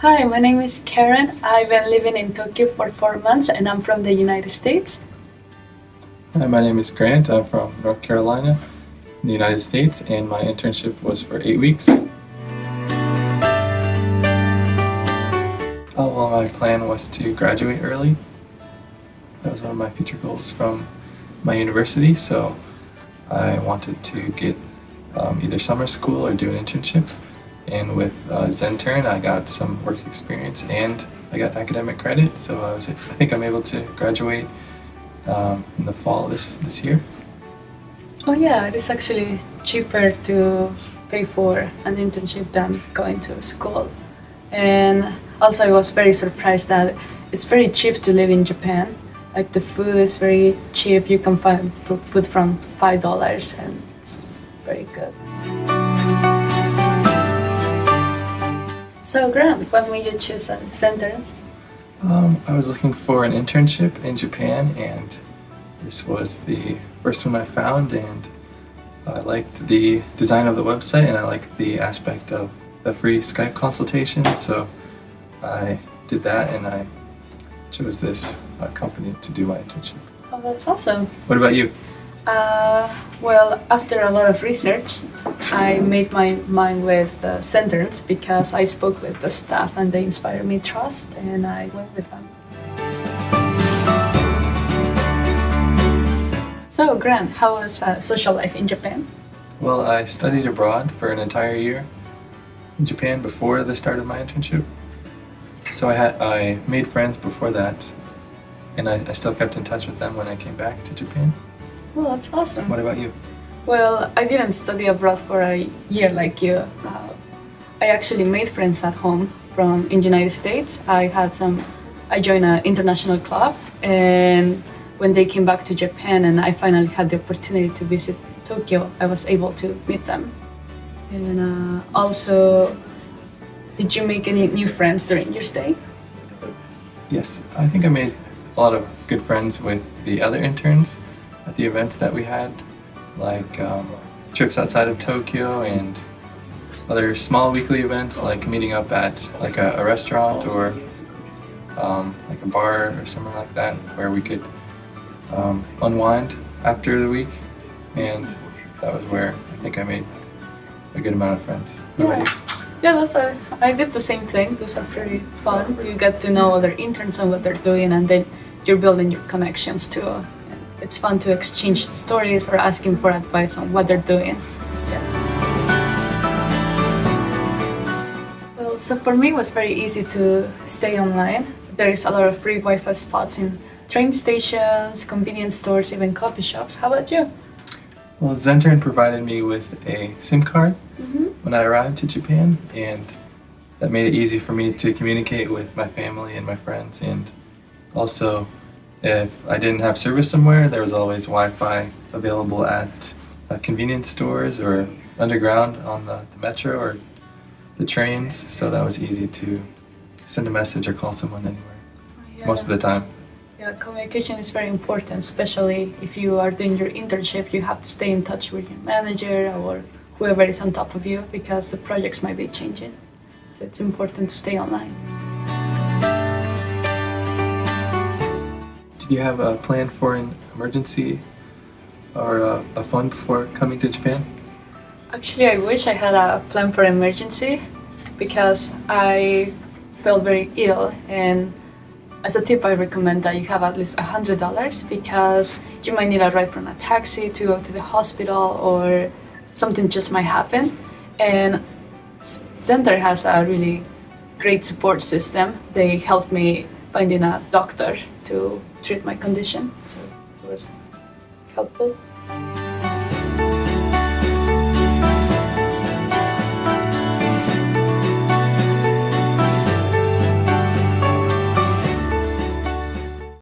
Hi, my name is Karen. I've been living in Tokyo for 4 months and I'm from the United States. Hi, my name is Grant. I'm from North Carolina in the United States, and my internship was for 8 weeks. Oh, well, my plan was to graduate early. That was one of my future goals from my university, so I wanted to get either summer school or do an internship. And with Zentern, I got some work experience and I got academic credit, so I think I'm able to graduate in the fall this year. Oh yeah, it is actually cheaper to pay for an internship than going to school. And also I was very surprised that it's very cheap to live in Japan. Like the food is very cheap. You can find food from $5 and it's very good. So Grant, what made you choose Centers? I was looking for an internship in Japan, and this was the first one I found, and I liked the design of the website and I liked the aspect of the free Skype consultation, so I did that and I chose this company to do my internship. Oh, that's awesome. What about you? Well, after a lot of research, I made my mind with Centers because I spoke with the staff and they inspired me trust, and I went with them. So, Grant, how was social life in Japan? Well, I studied abroad for an entire year in Japan before the start of my internship. So I made friends before that, and I still kept in touch with them when I came back to Japan. Well, that's awesome. What about you? Well, I didn't study abroad for a year like you. I actually made friends at home in the United States. I joined an international club, and when they came back to Japan and I finally had the opportunity to visit Tokyo, I was able to meet them. And also, did you make any new friends during your stay? Yes, I think I made a lot of good friends with the other interns at the events that we had, like trips outside of Tokyo and other small weekly events like meeting up at like a restaurant or like a bar or something like that where we could unwind after the week, and that was where I think I made a good amount of friends. What about you? Yeah, I did the same thing. Those are pretty fun. You get to know other interns and what they're doing, and then you're building your connections too. And it's fun to exchange stories or asking for advice on what they're doing. Yeah. Well, so for me, it was very easy to stay online. There is a lot of free Wi-Fi spots in train stations, convenience stores, even coffee shops. How about you? Well, Zentern provided me with a SIM card when I arrived to Japan, and that made it easy for me to communicate with my family and my friends. And also, if I didn't have service somewhere, there was always Wi-Fi available at convenience stores or underground on the metro or the trains, so that was easy to send a message or call someone anywhere, most of the time. Yeah, communication is very important, especially if you are doing your internship. You have to stay in touch with your manager or whoever is on top of you because the projects might be changing. So it's important to stay online. Did you have a plan for an emergency or a fund before coming to Japan? Actually, I wish I had a plan for emergency because I felt very ill, and as a tip, I recommend that you have at least $100 because you might need a ride from a taxi to go to the hospital or something just might happen. And Center has a really great support system. They helped me finding a doctor to treat my condition, so it was helpful.